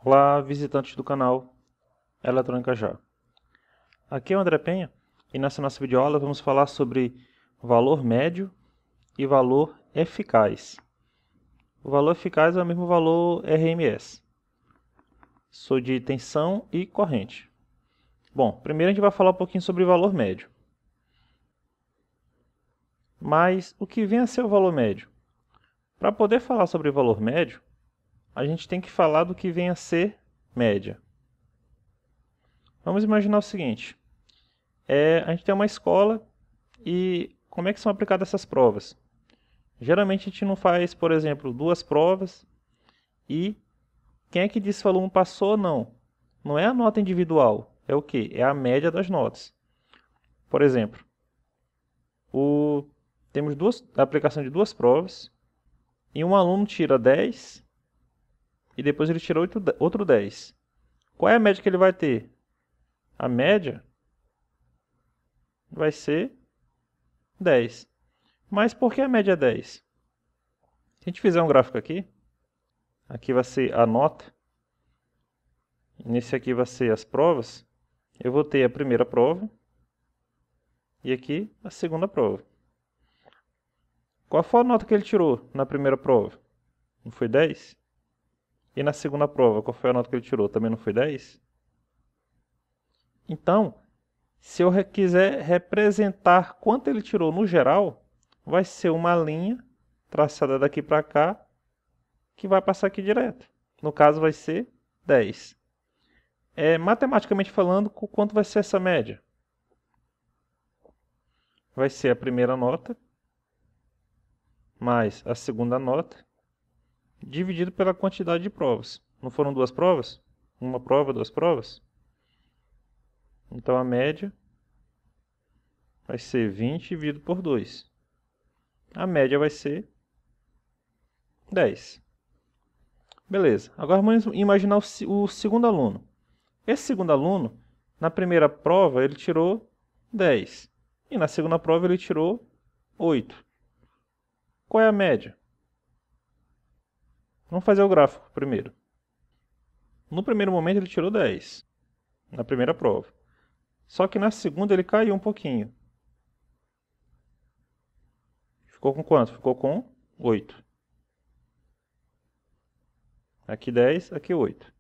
Olá, visitantes do canal Eletrônica Já. Aqui é o André Penha e nessa nossa videoaula vamos falar sobre valor médio e valor eficaz. O valor eficaz é o mesmo valor RMS. Sou de tensão e corrente. Bom, primeiro a gente vai falar um pouquinho sobre o valor médio. Mas o que vem a ser o valor médio? Para poder falar sobre o valor médio, a gente tem que falar do que vem a ser média. Vamos imaginar o seguinte. A gente tem uma escola e como é que são aplicadas essas provas? Geralmente a gente não faz, por exemplo, duas provas e quem é que diz se o aluno passou ou não? Não é a nota individual, é o quê? É a média das notas. Por exemplo, temos a aplicação de duas provas e um aluno tira 10 e depois ele tira outro 10. Qual é a média que ele vai ter? A média vai ser 10. Mas por que a média é 10? Se a gente fizer um gráfico aqui vai ser a nota, e nesse aqui vai ser as provas, eu vou ter a primeira prova e aqui a segunda prova. Qual foi a nota que ele tirou na primeira prova? Não foi 10? E na segunda prova, qual foi a nota que ele tirou? Também não foi 10? Então, se eu quiser representar quanto ele tirou no geral, vai ser uma linha traçada daqui para cá, que vai passar aqui direto. No caso, vai ser 10. Matematicamente falando, quanto vai ser essa média? Vai ser a primeira nota mais a segunda nota dividido pela quantidade de provas. Não foram duas provas? Uma prova, duas provas? Então a média vai ser 20 dividido por 2. A média vai ser 10. Beleza. Agora vamos imaginar o segundo aluno. Esse segundo aluno, na primeira prova, ele tirou 10. E na segunda prova ele tirou 8. Qual é a média? Vamos fazer o gráfico primeiro. No primeiro momento ele tirou 10, na primeira prova. Só que na segunda ele caiu um pouquinho. Ficou com quanto? Ficou com 8. Aqui 10, aqui 8.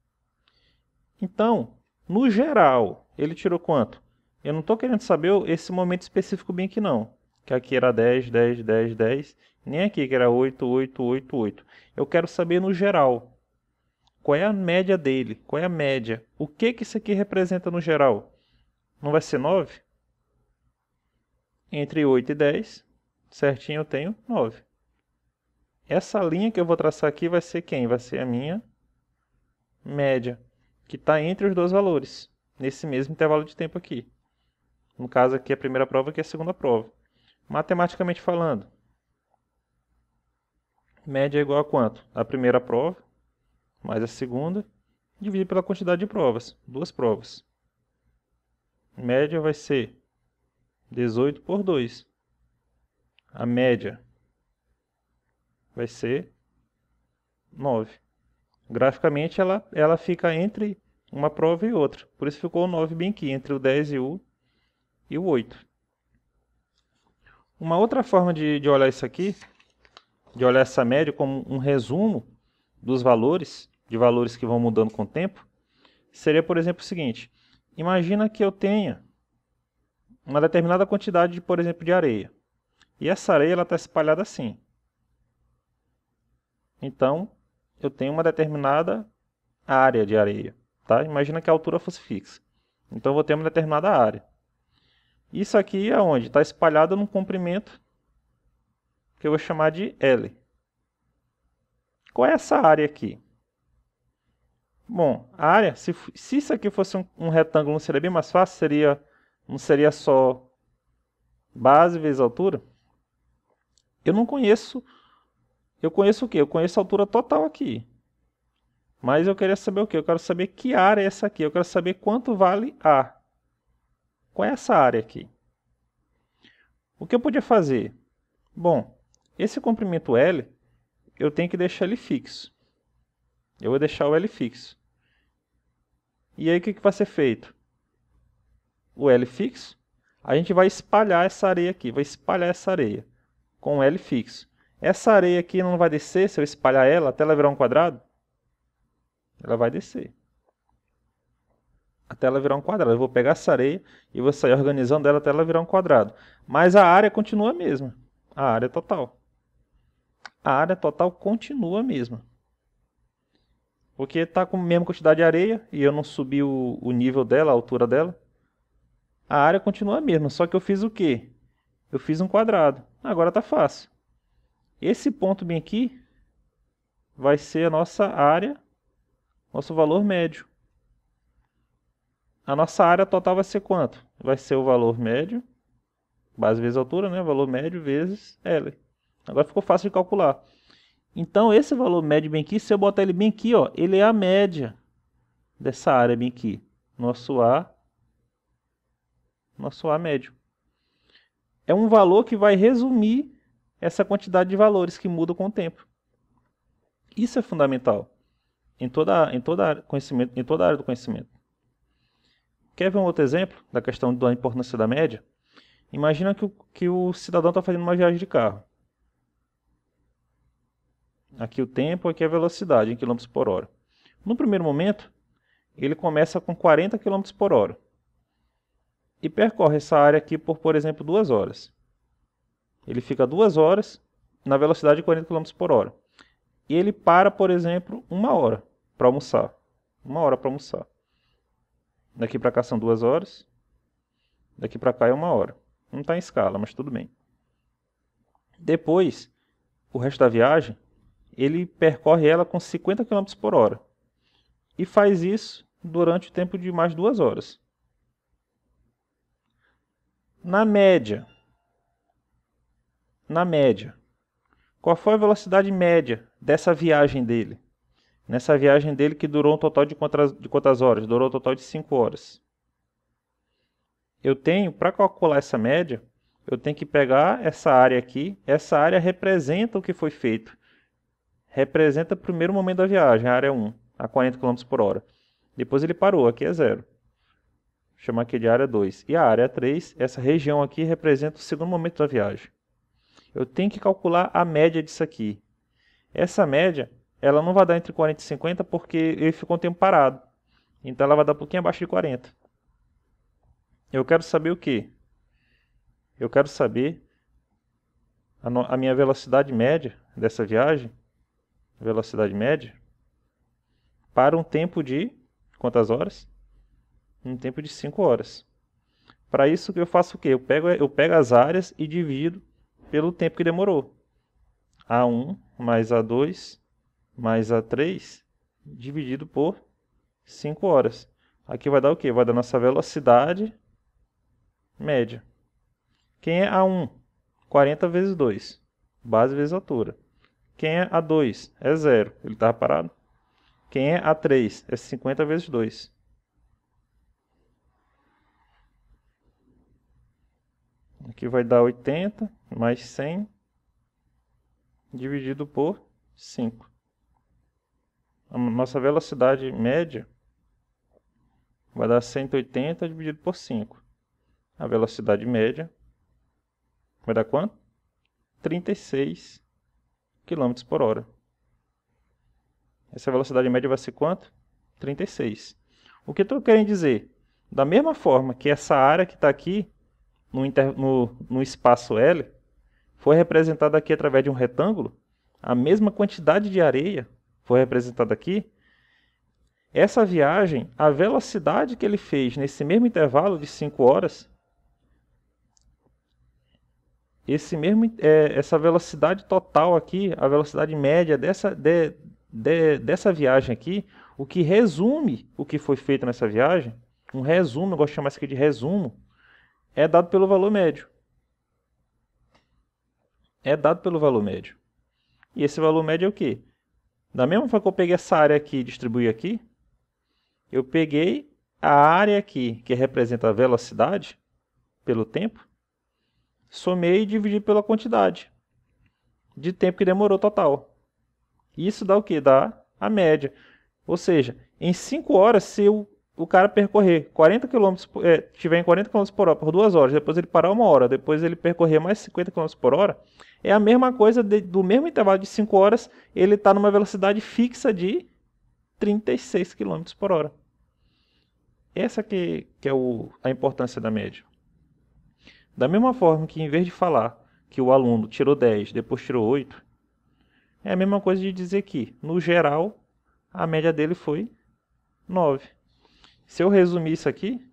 Então, no geral, ele tirou quanto? Eu não estou querendo saber esse momento específico bem aqui não. Que aqui era 10, 10, 10, 10. Nem aqui que era 8, 8, 8, 8. Eu quero saber no geral. Qual é a média dele? Qual é a média? O que isso aqui representa no geral? Não vai ser 9? Entre 8 e 10, certinho eu tenho 9. Essa linha que eu vou traçar aqui vai ser quem? Vai ser a minha média, que está entre os dois valores, nesse mesmo intervalo de tempo aqui. No caso aqui a primeira prova, aqui a segunda prova. Matematicamente falando, média é igual a quanto? A primeira prova, mais a segunda, dividido pela quantidade de provas, duas provas. Média vai ser 18 por 2. A média vai ser 9. Graficamente ela fica entre uma prova e outra. Por isso ficou o 9 bem aqui, entre o 10 e o 8. Uma outra forma de olhar isso aqui, de olhar essa média como um resumo dos valores, de valores que vão mudando com o tempo, seria, por exemplo, o seguinte. Imagina que eu tenha uma determinada quantidade, por exemplo, de areia. E essa areia está espalhada assim. Então, eu tenho uma determinada área de areia. Tá? Imagina que a altura fosse fixa. Então, eu vou ter uma determinada área. Isso aqui é onde? Está espalhado num comprimento que eu vou chamar de L. Qual é essa área aqui? Bom, a área, se isso aqui fosse um retângulo, não seria bem mais fácil? Não seria só base vezes altura? Eu não conheço. Eu conheço o quê? Eu conheço a altura total aqui. Mas eu queria saber o quê? Eu quero saber que área é essa aqui. Eu quero saber quanto vale A. Qual é essa área aqui? O que eu podia fazer? Bom, esse comprimento L, eu tenho que deixar ele fixo. Eu vou deixar o L fixo. E aí o que vai ser feito? O L fixo, a gente vai espalhar essa areia aqui, vai espalhar essa areia com o L fixo. Essa areia aqui não vai descer se eu espalhar ela até ela virar um quadrado? Ela vai descer. Até ela virar um quadrado. Eu vou pegar essa areia e vou sair organizando ela até ela virar um quadrado. Mas a área continua a mesma. A área total. A área total continua a mesma. Porque está com a mesma quantidade de areia e eu não subi o nível dela, a altura dela. A área continua a mesma, só que eu fiz o quê? Eu fiz um quadrado. Agora está fácil. Esse ponto bem aqui vai ser a nossa área, nosso valor médio. A nossa área total vai ser quanto? Vai ser o valor médio, base vezes altura, né? Valor médio vezes L. Agora ficou fácil de calcular. Então esse valor médio bem aqui, se eu botar ele bem aqui, ó, ele é a média dessa área bem aqui. Nosso A médio. É um valor que vai resumir essa quantidade de valores que muda com o tempo. Isso é fundamental em toda área do conhecimento. Quer ver um outro exemplo da questão da importância da média? Imagina que o cidadão está fazendo uma viagem de carro. Aqui o tempo, aqui a velocidade em km por hora. No primeiro momento, ele começa com 40 km por hora. E percorre essa área aqui por exemplo, 2 horas. Ele fica 2 horas na velocidade de 40 km por hora. E ele para, por exemplo, 1 hora para almoçar. 1 hora para almoçar. Daqui para cá são 2 horas. Daqui para cá é 1 hora. Não está em escala, mas tudo bem. Depois, o resto da viagem, ele percorre ela com 50 km por hora. E faz isso durante o tempo de mais 2 horas. Na média, qual foi a velocidade média dessa viagem dele? Nessa viagem dele que durou um total de quantas horas? Durou um total de 5 horas. Eu tenho, para calcular essa média, eu tenho que pegar essa área aqui. Essa área representa o que foi feito. Representa o primeiro momento da viagem, a área 1, a 40 km por hora. Depois ele parou, aqui é 0. Vou chamar aqui de área 2. E a área 3, essa região aqui representa o segundo momento da viagem. Eu tenho que calcular a média disso aqui. Essa média, ela não vai dar entre 40 e 50 porque ele ficou um tempo parado. Então ela vai dar um pouquinho abaixo de 40. Eu quero saber o quê? Eu quero saber a minha velocidade média dessa viagem. Velocidade média. Para um tempo de quantas horas? Um tempo de 5 horas. Para isso eu faço o quê? Eu pego as áreas e divido pelo tempo que demorou. A1 mais A2 mais A3 dividido por 5 horas. Aqui vai dar o quê? Vai dar nossa velocidade média. Quem é A1? 40 vezes 2. Base vezes altura. Quem é A2? É 0. Ele estava parado. Quem é A3? É 50 vezes 2. Aqui vai dar 80 mais 100 dividido por 5. A nossa velocidade média vai dar 180 dividido por 5. A velocidade média vai dar quanto? 36 km por hora. Essa velocidade média vai ser quanto? 36. O que eu estou querendo dizer? Da mesma forma que essa área que está aqui, no espaço L, foi representada aqui através de um retângulo, a mesma quantidade de areia foi representada aqui. Essa viagem, a velocidade que ele fez nesse mesmo intervalo de 5 horas, essa velocidade total aqui, a velocidade média dessa viagem aqui, o que resume o que foi feito nessa viagem, um resumo, eu gosto de chamar isso aqui de resumo, é dado pelo valor médio. É dado pelo valor médio. E esse valor médio é o quê? Da mesma forma que eu peguei essa área aqui e distribuí aqui, eu peguei a área aqui, que representa a velocidade, pelo tempo, somei e dividi pela quantidade de tempo que demorou total. Isso dá o quê? Dá a média. Ou seja, em 5 horas, se eu o cara percorrer 40 km, tiver em 40 km por hora por 2 horas, depois ele parar 1 hora, depois ele percorrer mais 50 km por hora, é a mesma coisa do mesmo intervalo de 5 horas, ele está numa velocidade fixa de 36 km por hora. Essa que é a importância da média. Da mesma forma que, em vez de falar que o aluno tirou 10, depois tirou 8, é a mesma coisa de dizer que, no geral, a média dele foi 9. Se eu resumir isso aqui,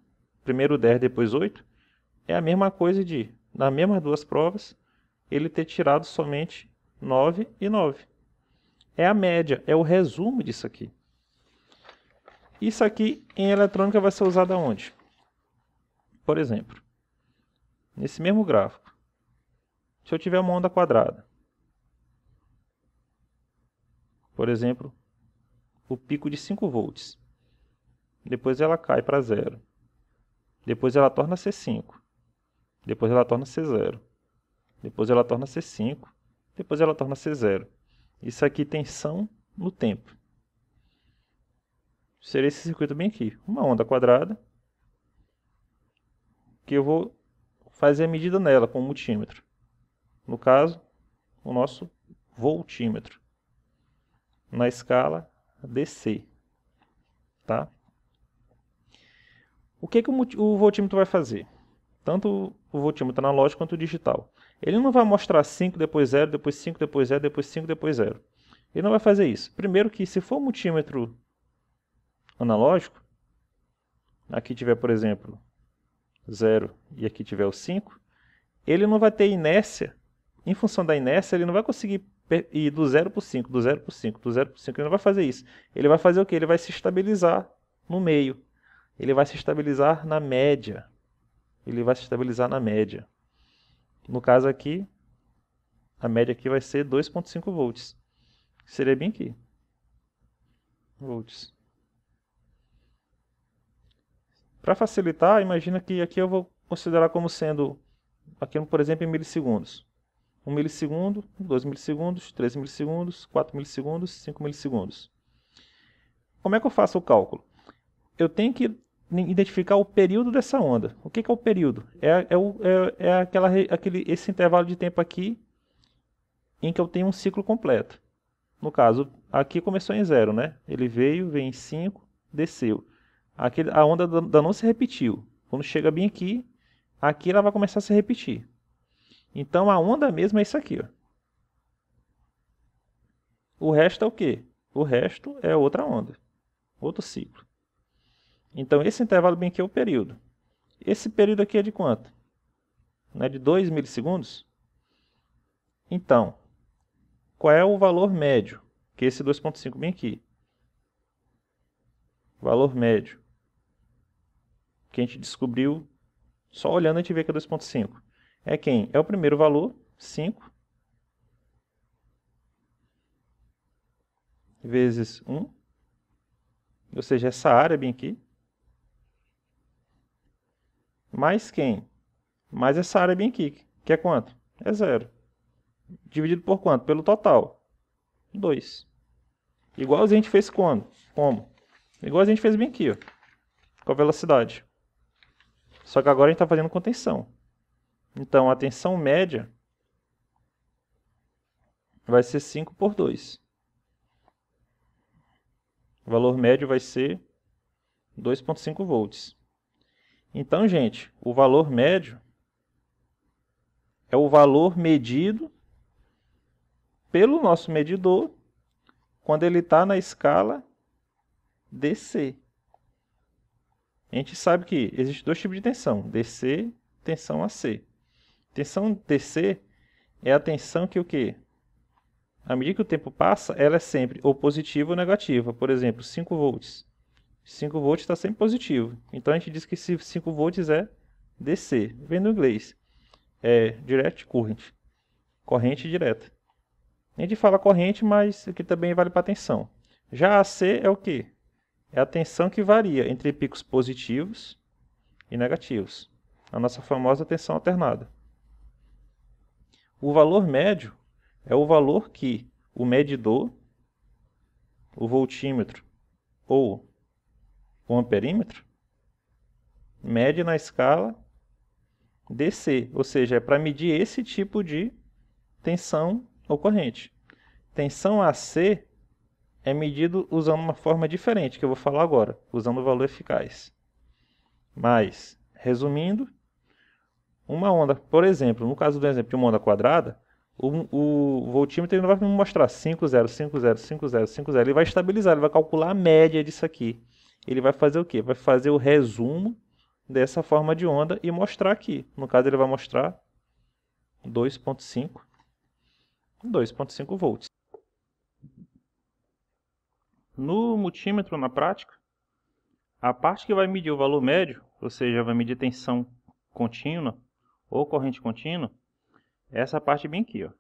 primeiro 10, depois 8, é a mesma coisa de, nas mesmas duas provas, ele ter tirado somente 9 e 9. É a média, é o resumo disso aqui. Isso aqui em eletrônica vai ser usado aonde? Por exemplo, nesse mesmo gráfico, se eu tiver uma onda quadrada, por exemplo, o pico de 5 volts, depois ela cai para 0, depois ela torna a ser 5, depois ela torna a ser 0, depois ela torna a ser 5, depois ela torna a ser 0. Isso aqui tem tensão no tempo. Seria esse circuito bem aqui, uma onda quadrada, que eu vou fazer a medida nela com o multímetro. No caso, o nosso voltímetro, na escala DC. Tá? O que o voltímetro vai fazer? Tanto o voltímetro analógico quanto o digital. Ele não vai mostrar 5, depois 0, depois 5, depois 0, depois 5, depois 0. Ele não vai fazer isso. Primeiro que, se for um multímetro analógico, aqui tiver, por exemplo, 0 e aqui tiver o 5, ele não vai ter inércia. Em função da inércia, ele não vai conseguir ir do 0 para o 5, do 0 para o 5, do 0 para o 5. Ele não vai fazer isso. Ele vai fazer o quê? Ele vai se estabilizar no meio. Ele vai se estabilizar na média. Ele vai se estabilizar na média. No caso aqui, a média aqui vai ser 2,5 volts. Seria bem aqui. Volts. Para facilitar, imagina que aqui eu vou considerar como sendo, aqui por exemplo, em milissegundos. 1 milissegundo, 2 milissegundos, 3 milissegundos, 4 milissegundos, 5 milissegundos. Como é que eu faço o cálculo? Eu tenho que identificar o período dessa onda. O que é o período? Esse intervalo de tempo aqui em que eu tenho um ciclo completo. No caso, aqui começou em 0, né? Ele veio em 5, desceu. Aqui, a onda não se repetiu. Quando chega bem aqui ela vai começar a se repetir. Então a onda mesmo é isso aqui. Ó. O resto é o quê? O resto é outra onda. Outro ciclo. Então esse intervalo bem aqui é o período. Esse período aqui é de quanto? Não é de 2 milissegundos? Então, qual é o valor médio? Que é esse 2,5 bem aqui. Valor médio. Que a gente descobriu, só olhando a gente vê que é 2,5. É quem? É o primeiro valor, 5, vezes 1, ou seja, essa área bem aqui, mais quem? Mais essa área bem aqui, que é quanto? É 0. Dividido por quanto? Pelo total, 2. Igual a gente fez quando? Como? Igual a gente fez bem aqui, ó, com a velocidade. Só que agora a gente está fazendo com tensão. Então, a tensão média vai ser 5 por 2. O valor médio vai ser 2,5 volts. Então, gente, o valor médio é o valor medido pelo nosso medidor quando ele está na escala DC. A gente sabe que existem dois tipos de tensão, DC e tensão AC. Tensão DC é a tensão que o quê? À medida que o tempo passa, ela é sempre ou positiva ou negativa. Por exemplo, 5 volts. 5 volts está sempre positivo. Então a gente diz que 5 volts é DC. Vem do inglês. É direct current. Corrente direta. A gente fala corrente, mas aqui também vale para tensão. Já a AC é o quê? É a tensão que varia entre picos positivos e negativos. A nossa famosa tensão alternada. O valor médio é o valor que o medidor, o voltímetro ou o amperímetro, mede na escala DC, ou seja, é para medir esse tipo de tensão ou corrente. Tensão AC é medido usando uma forma diferente, que eu vou falar agora, usando o valor eficaz. Mas, resumindo, uma onda, por exemplo, no caso do exemplo de uma onda quadrada, o voltímetro ele não vai me mostrar 50, 50, 50, 50, ele vai estabilizar, ele vai calcular a média disso aqui. Ele vai fazer o quê? Vai fazer o resumo dessa forma de onda e mostrar aqui. No caso, ele vai mostrar 2,5 volts. No multímetro, na prática, a parte que vai medir o valor médio, ou seja, vai medir tensão contínua ou corrente contínua, é essa parte bem aqui, ó.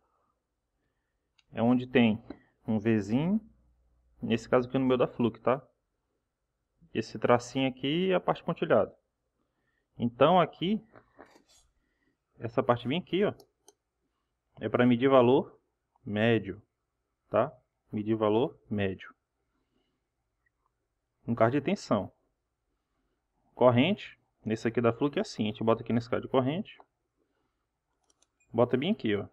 É onde tem um Vzinho, nesse caso aqui no meio da Fluke, tá? Esse tracinho aqui é a parte pontilhada. Então aqui, essa parte bem aqui, ó, é para medir valor médio, tá? Medir valor médio. No caso de tensão. Corrente, nesse aqui da Fluke é assim, a gente bota aqui nesse caso de corrente. Bota bem aqui, ó.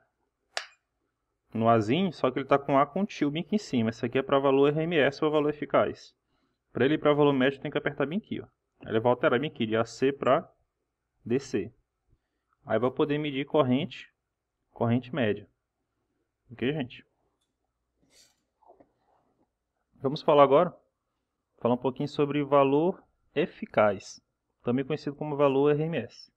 No Azinho, só que ele está com A com tio bem aqui em cima. Esse aqui é para valor RMS ou valor eficaz. Para ele ir para valor médio, tem que apertar bem aqui, ó. Ele vai alterar bem aqui, de AC para DC. Aí vai poder medir corrente média. Ok, gente? Vamos falar agora, falar um pouquinho sobre valor eficaz, também conhecido como valor RMS.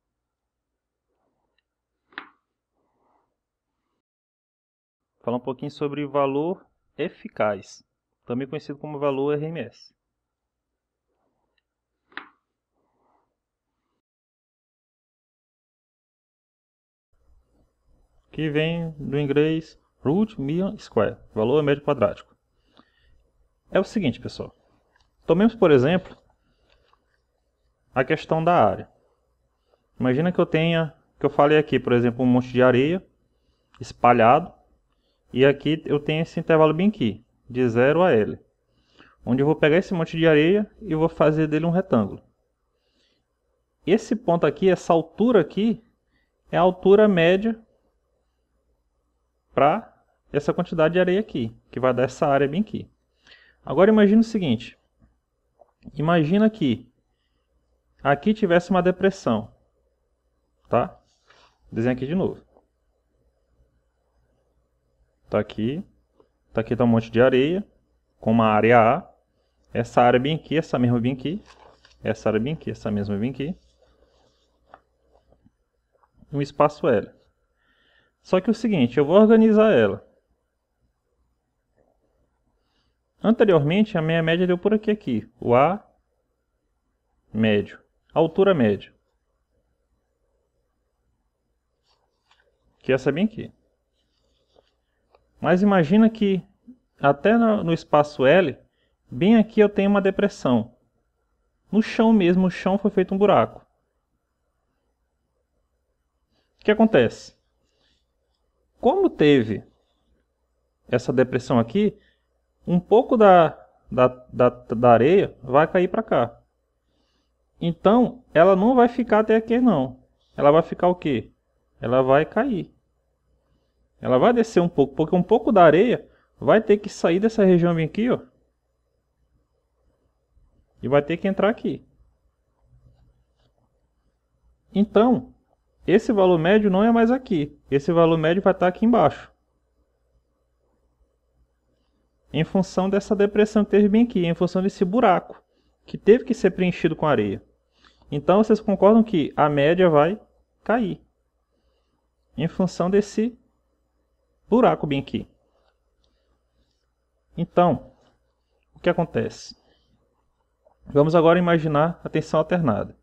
Falar um pouquinho sobre valor eficaz, também conhecido como valor RMS. Que vem do inglês root mean square, valor médio quadrático. É o seguinte, pessoal. Tomemos, por exemplo, a questão da área. Imagina que eu falei aqui, por exemplo, um monte de areia espalhado, e aqui eu tenho esse intervalo bem aqui, de 0 a L, onde eu vou pegar esse monte de areia e vou fazer dele um retângulo. Esse ponto aqui, essa altura aqui, é a altura média para essa quantidade de areia aqui, que vai dar essa área bem aqui. Agora imagine o seguinte, imagina que aqui tivesse uma depressão, tá? Desenho aqui de novo. Tá aqui tá um monte de areia, com uma área A, essa área bem aqui, essa mesma bem aqui, essa área bem aqui, essa mesma bem aqui, um espaço L. Só que é o seguinte, eu vou organizar ela. Anteriormente, a minha média deu por aqui, o A médio, a altura média, que é essa bem aqui. Mas imagina que até no espaço L, bem aqui eu tenho uma depressão. No chão mesmo, o chão foi feito um buraco. O que acontece? Como teve essa depressão aqui, um pouco da areia vai cair para cá. Então, ela não vai ficar até aqui não. Ela vai ficar o quê? Ela vai cair. Ela vai descer um pouco, porque um pouco da areia vai ter que sair dessa região bem aqui, ó. E vai ter que entrar aqui. Então, esse valor médio não é mais aqui. Esse valor médio vai estar aqui embaixo. Em função dessa depressão que teve bem aqui, em função desse buraco, que teve que ser preenchido com areia. Então, vocês concordam que a média vai cair. Em função desse buraco bem aqui. Então, o que acontece? Vamos agora imaginar a tensão alternada.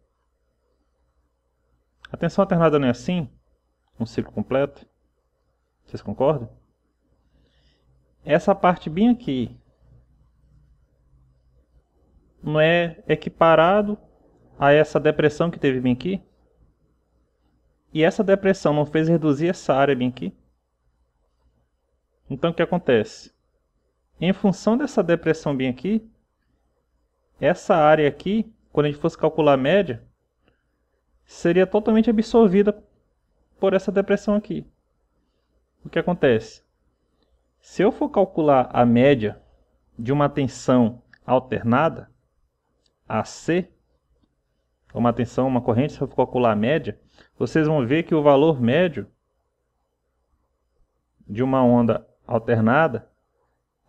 A tensão alternada não é assim? Um ciclo completo? Vocês concordam? Essa parte bem aqui não é equiparado a essa depressão que teve bem aqui? E essa depressão não fez reduzir essa área bem aqui? Então o que acontece? Em função dessa depressão bem aqui, essa área aqui, quando a gente fosse calcular a média, seria totalmente absorvida por essa depressão aqui. O que acontece? Se eu for calcular a média de uma tensão alternada, AC, uma tensão, uma corrente, se eu for calcular a média, vocês vão ver que o valor médio de uma onda alternada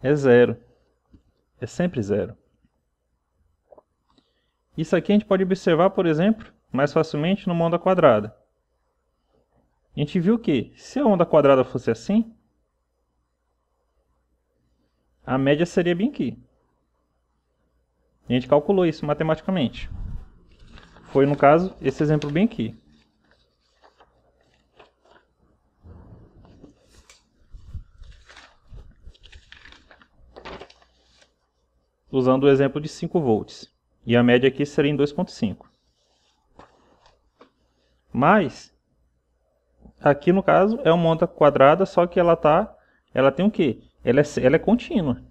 é zero. É sempre zero. Isso aqui a gente pode observar, por exemplo, mais facilmente numa onda quadrada. A gente viu que, se a onda quadrada fosse assim, a média seria bem aqui. A gente calculou isso matematicamente. Foi, no caso, esse exemplo bem aqui. Usando o exemplo de 5 volts. E a média aqui seria em 2,5. Mas, aqui no caso, é uma onda quadrada, só que ela tem o quê? Ela é contínua.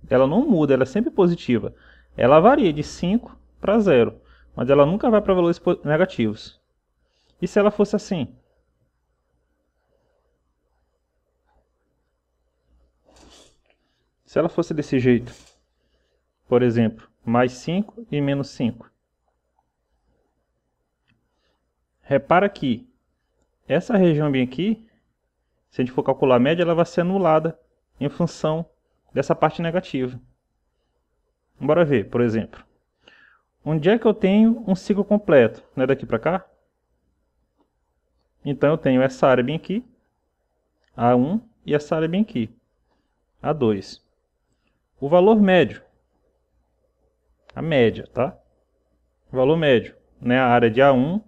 Ela não muda, ela é sempre positiva. Ela varia de 5 para 0, mas ela nunca vai para valores negativos. E se ela fosse assim? Se ela fosse desse jeito, por exemplo, mais 5 e menos 5. Repara que essa região bem aqui, se a gente for calcular a média, ela vai ser anulada em função dessa parte negativa. Bora ver, por exemplo. Onde é que eu tenho um ciclo completo? Não é daqui para cá? Então eu tenho essa área bem aqui, A1, e essa área bem aqui, A2. O valor médio, a média, tá? O valor médio, né? A área de A1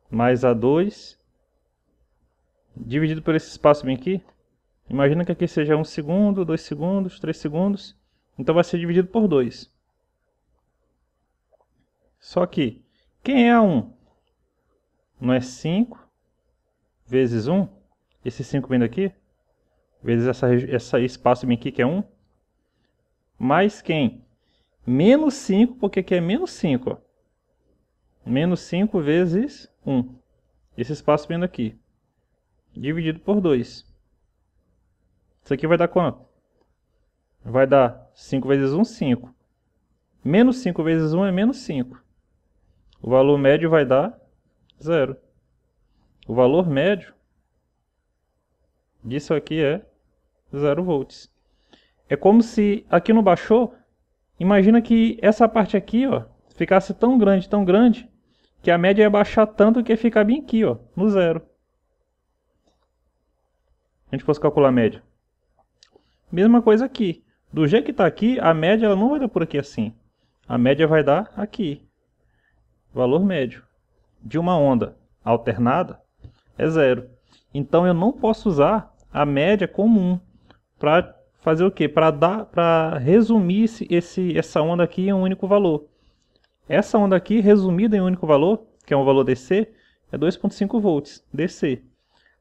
mais A2 dividido por esse espaço bem aqui. Imagina que aqui seja 1 segundo, 2 segundos, 3 segundos. Então vai ser dividido por 2. Só que, quem é A1? Não é 5 vezes 1? Esse 5 vem daqui? Vezes esse espaço bem aqui que é 1? Mais quem? Menos 5, porque aqui é menos 5. Ó. Menos 5 vezes 1. Esse espaço vindo aqui. Dividido por 2. Isso aqui vai dar quanto? Vai dar 5 vezes 1, 5. Menos 5 vezes 1 é menos 5. O valor médio vai dar 0. O valor médio disso aqui é 0 volts. É como se aqui não baixou. Imagina que essa parte aqui, ó, ficasse tão grande, que a média ia baixar tanto que ia ficar bem aqui, ó, no 0. A gente fosse calcular a média. Mesma coisa aqui. Do jeito que está aqui, a média ela não vai dar por aqui assim. A média vai dar aqui. Valor médio de uma onda alternada é 0. Então eu não posso usar a média comum para fazer o quê? Para resumir essa onda aqui em um único valor. Essa onda aqui, resumida em um único valor, que é um valor DC, é 2,5 volts, DC.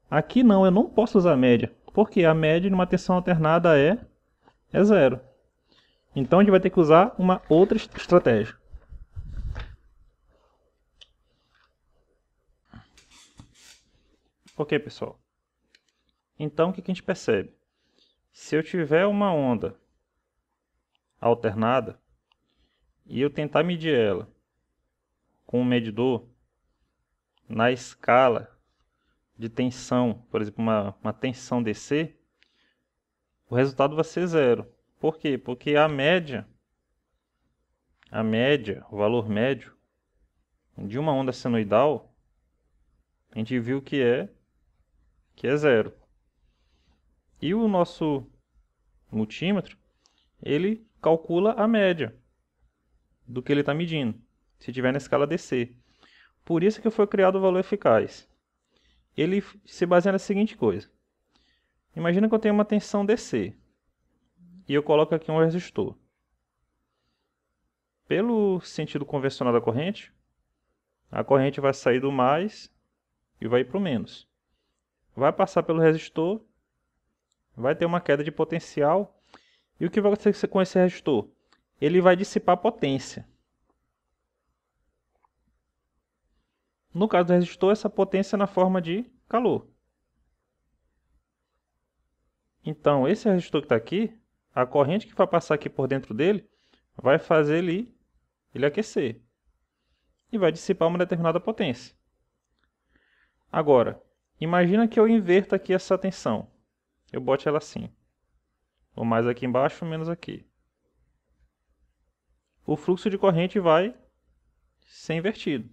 Aqui não, eu não posso usar a média, porque a média de uma tensão alternada é 0. Então a gente vai ter que usar uma outra estratégia. Ok, pessoal. Então o que a gente percebe? Se eu tiver uma onda alternada e eu tentar medir ela com um medidor na escala de tensão, por exemplo, uma tensão DC, o resultado vai ser 0. Por quê? Porque a média, o valor médio de uma onda senoidal, a gente viu que é 0. E o nosso multímetro, ele calcula a média do que ele está medindo, se estiver na escala DC. Por isso que foi criado o valor eficaz. Ele se baseia na seguinte coisa. Imagina que eu tenho uma tensão DC e eu coloco aqui um resistor. Pelo sentido convencional da corrente, a corrente vai sair do mais e vai ir para o menos. Vai passar pelo resistor, vai ter uma queda de potencial. E o que vai acontecer com esse resistor? ele vai dissipar potência. No caso do resistor, essa potência é na forma de calor. Então, esse resistor que está aqui, a corrente que vai passar aqui por dentro dele, vai fazer ele aquecer. E vai dissipar uma determinada potência. Agora, imagina que eu inverta aqui essa tensão. Eu bote ela assim. Ou mais aqui embaixo, menos aqui. O fluxo de corrente vai ser invertido.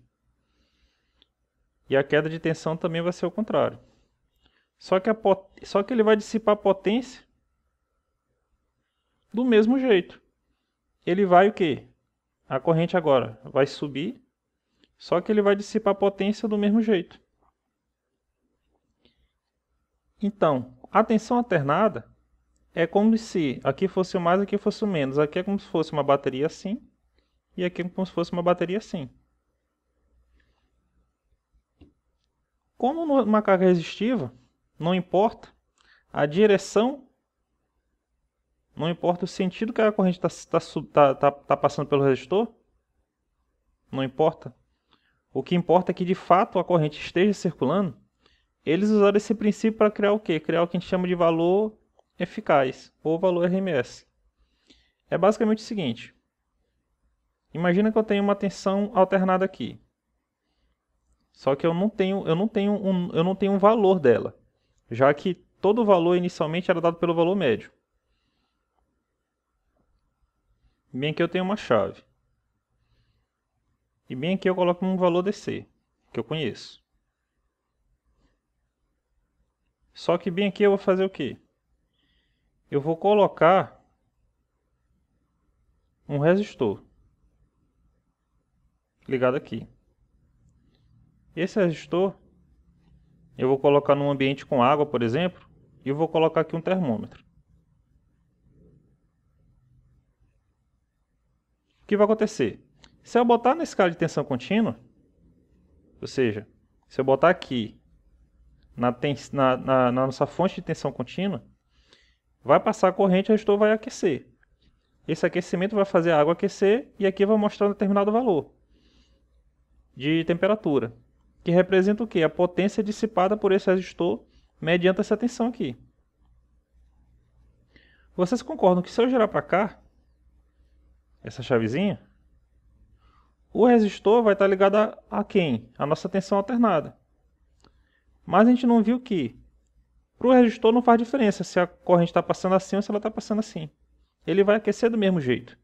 E a queda de tensão também vai ser o contrário. Só que ele vai dissipar potência do mesmo jeito. Ele vai o quê? A corrente agora vai subir, só que ele vai dissipar potência do mesmo jeito. Então, a tensão alternada é como se aqui fosse o mais, aqui fosse o menos. Aqui é como se fosse uma bateria assim, e aqui é como se fosse uma bateria assim. Como numa carga resistiva, não importa a direção, não importa o sentido que a corrente está passando pelo resistor, não importa. O que importa é que de fato a corrente esteja circulando. Eles usaram esse princípio para criar o quê? Criar o que a gente chama de valor eficaz, ou valor RMS. É basicamente o seguinte. Imagina que eu tenho uma tensão alternada aqui. Só que eu não tenho um valor dela, já que todo valor inicialmente era dado pelo valor médio. Bem aqui eu tenho uma chave. E bem aqui eu coloco um valor DC, que eu conheço. Só que bem aqui eu vou fazer o quê? Eu vou colocar um resistor ligado aqui. Esse resistor eu vou colocar num ambiente com água, por exemplo, e eu vou colocar aqui um termômetro. O que vai acontecer? Se eu botar na escala de tensão contínua, ou seja, se eu botar aqui na nossa fonte de tensão contínua, vai passar a corrente e o resistor vai aquecer. Esse aquecimento vai fazer a água aquecer e aqui vai mostrar um determinado valor de temperatura, que representa o quê? A potência dissipada por esse resistor mediante essa tensão aqui. Vocês concordam que se eu girar para cá, essa chavezinha, o resistor vai estar ligado a quem? A nossa tensão alternada. Mas a gente não viu que para o resistor não faz diferença se a corrente está passando assim ou se ela está passando assim. Ele vai aquecer do mesmo jeito.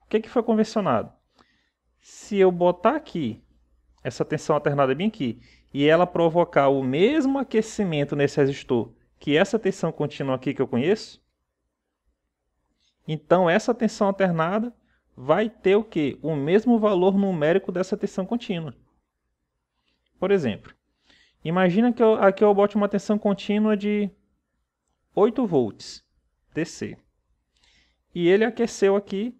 O que foi convencionado? Se eu botar aqui, essa tensão alternada bem aqui, e ela provocar o mesmo aquecimento nesse resistor que essa tensão contínua aqui que eu conheço, então essa tensão alternada vai ter o quê? O mesmo valor numérico dessa tensão contínua. Por exemplo, imagina que aqui eu bote uma tensão contínua de 8 volts DC. E ele aqueceu aqui,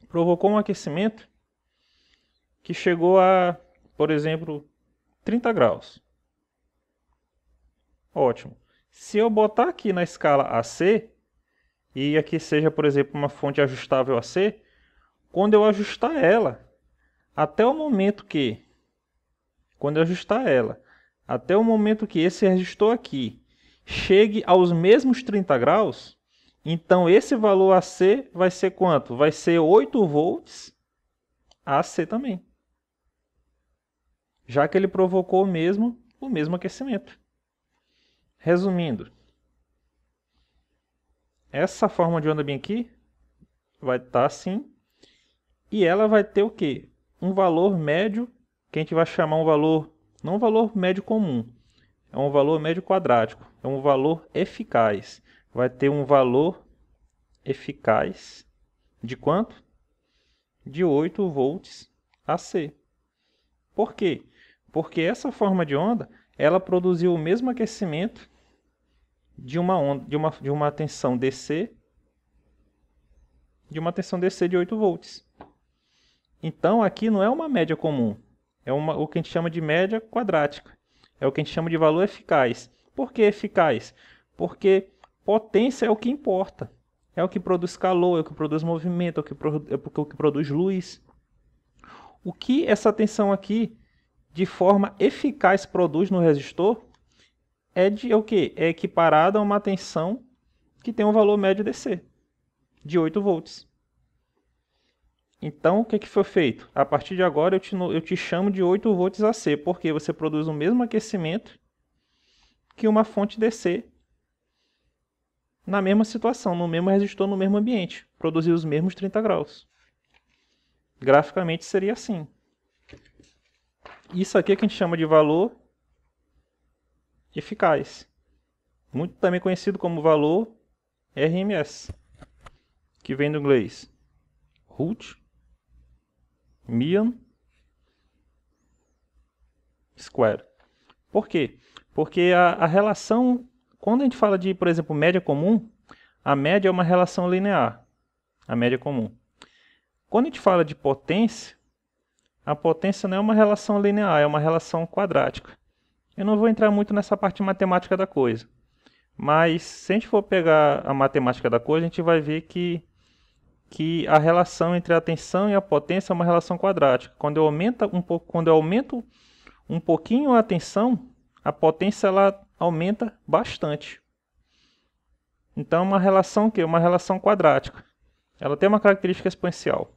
provocou um aquecimento que chegou a, por exemplo, 30 graus. Ótimo. Se eu botar aqui na escala AC, e aqui seja, por exemplo, uma fonte ajustável AC, quando eu ajustar ela, até o momento que esse resistor aqui chegue aos mesmos 30 graus, então esse valor AC vai ser quanto? Vai ser 8 volts AC também. Já que ele provocou o mesmo aquecimento. Resumindo, essa forma de onda bem aqui vai estar assim, e ela vai ter o quê? Um valor médio, que a gente vai chamar um valor, não um valor médio comum, é um valor médio quadrático, é um valor eficaz. Vai ter um valor eficaz de quanto? De 8 volts AC. Por quê? Porque essa forma de onda, ela produziu o mesmo aquecimento de uma tensão DC, de 8 volts. Então aqui não é uma média comum, é o que a gente chama de média quadrática. É o que a gente chama de valor eficaz. Por que eficaz? Porque potência é o que importa. é o que produz calor, é o que produz movimento, é o que produz luz. O que essa tensão aqui, de forma eficaz, produz no resistor é o quê? É equiparada a uma tensão que tem um valor médio DC, de 8 volts. Então, o que foi feito? A partir de agora, eu te chamo de 8 volts AC, porque você produz o mesmo aquecimento que uma fonte DC na mesma situação, no mesmo resistor, no mesmo ambiente, produzir os mesmos 30 graus. Graficamente seria assim. Isso aqui é que a gente chama de valor eficaz, muito também conhecido como valor RMS, que vem do inglês Root Mean Square. Por quê? Porque a relação, quando a gente fala de, por exemplo, média comum, a média é uma relação linear, a média comum. Quando a gente fala de potência, a potência não é uma relação linear, é uma relação quadrática. Eu não vou entrar muito nessa parte matemática da coisa, mas se a gente for pegar a matemática da coisa, a gente vai ver que a relação entre a tensão e a potência é uma relação quadrática. Quando eu aumento um pouquinho a tensão, a potência ela aumenta bastante. Então é uma relação que uma relação quadrática. Ela tem uma característica exponencial.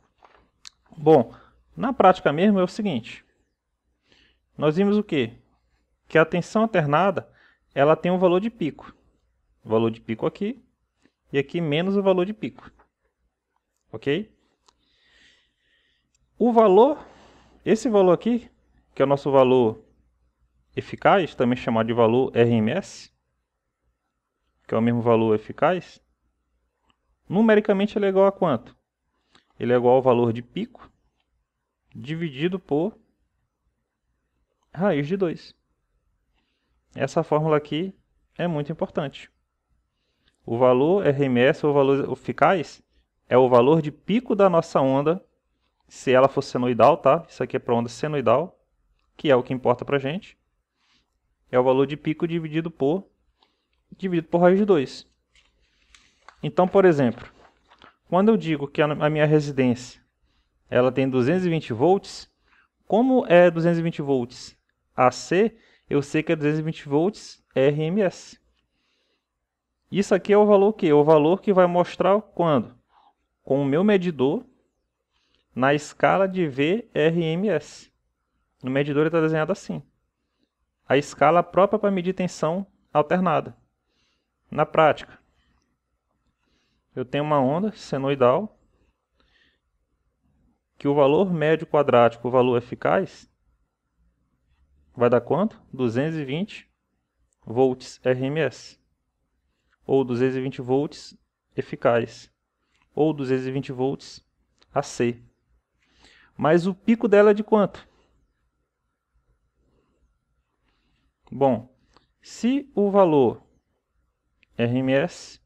Bom, na prática mesmo é o seguinte. Nós vimos o quê? Que a tensão alternada, ela tem um valor de pico. O valor de pico aqui e aqui menos o valor de pico. OK? Esse valor aqui, que é o nosso valor eficaz, também chamado de valor RMS, que é o mesmo valor eficaz, numericamente ele é igual a quanto? Ele é igual ao valor de pico dividido por raiz de 2. Essa fórmula aqui é muito importante. O valor RMS, ou valor eficaz, é o valor de pico da nossa onda, se ela for senoidal, tá? Isso aqui é para onda senoidal, que é o que importa para a gente. É o valor de pico dividido por raiz de 2. Então, por exemplo, quando eu digo que a minha residência ela tem 220 volts, como é 220 volts AC, eu sei que é 220 volts RMS. Isso aqui é o valor que? O valor que vai mostrar quando? Com o meu medidor na escala de VRMS. No medidor ele está desenhado assim. A escala própria para medir tensão alternada. Na prática, eu tenho uma onda senoidal que o valor médio quadrático, o valor eficaz, vai dar quanto? 220 volts RMS. Ou 220 volts eficaz. Ou 220 volts AC. Mas o pico dela é de quanto? Bom, se o valor RMS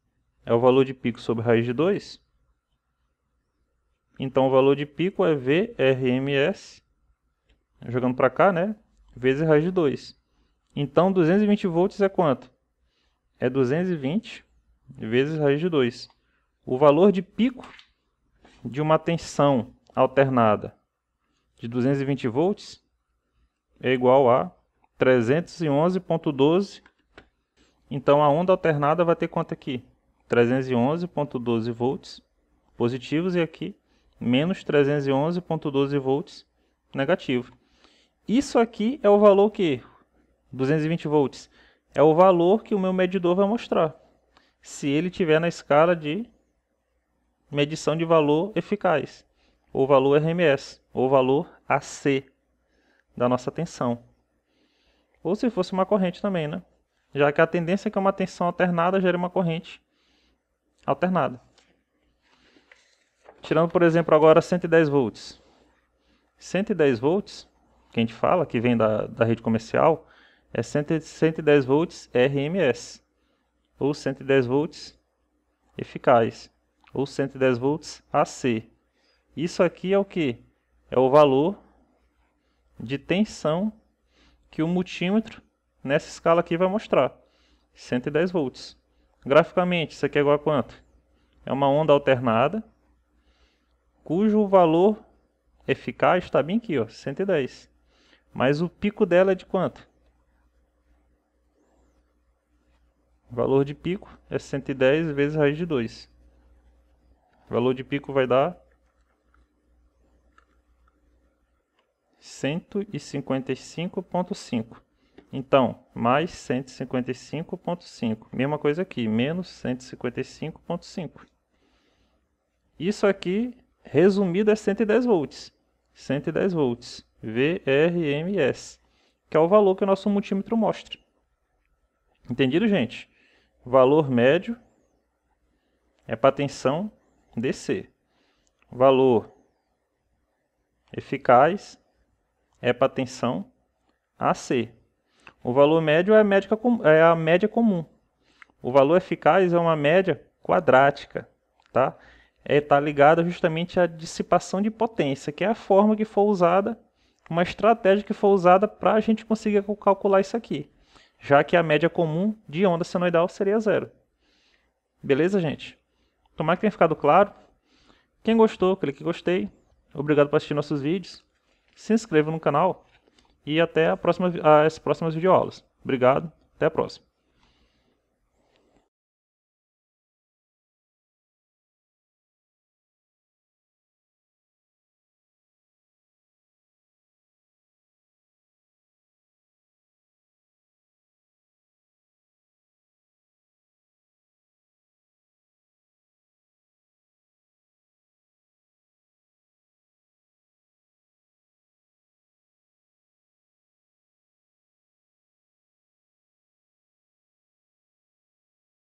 é o valor de pico sobre raiz de 2, então o valor de pico é VRMS, jogando para cá, né? Vezes raiz de 2. Então 220 volts é quanto? É 220 vezes raiz de 2. O valor de pico de uma tensão alternada de 220 volts é igual a 311,12. Então a onda alternada vai ter quanto aqui? 311,12 volts positivos e aqui menos 311,12 volts negativo. Isso aqui é o valor que? 220 volts. É o valor que o meu medidor vai mostrar. Se ele estiver na escala de medição de valor eficaz, ou valor RMS, ou valor AC da nossa tensão. Ou se fosse uma corrente também, né? Já que a tendência é que uma tensão alternada gere uma corrente alternada. Tirando, por exemplo, agora 110 volts. 110 volts, que a gente fala, que vem da rede comercial, é 110 volts RMS, ou 110 volts eficaz, ou 110 volts AC. Isso aqui é o que? É o valor de tensão que o multímetro nessa escala aqui vai mostrar. 110 volts. Graficamente, isso aqui é igual a quanto? é uma onda alternada, cujo valor eficaz está bem aqui, ó, 110. Mas o pico dela é de quanto? O valor de pico é 110 vezes raiz de 2. O valor de pico vai dar 155,5. Então, mais 155,5. Mesma coisa aqui, menos 155,5. Isso aqui, resumido, é 110 volts. 110 volts, VRMS, que é o valor que o nosso multímetro mostra. Entendido, gente? Valor médio é para a tensão DC. Valor eficaz é para a tensão AC. O valor médio é a média comum. O valor eficaz é uma média quadrática, tá? Tá ligada justamente à dissipação de potência, que é a forma que for usada, uma estratégia que for usada para a gente conseguir calcular isso aqui, já que a média comum de onda senoidal seria 0. Beleza, gente? Tomara que tenha ficado claro. Quem gostou, clique em gostei. Obrigado por assistir nossos vídeos. Se inscreva no canal e até as próximas videoaulas. Obrigado, até a próxima.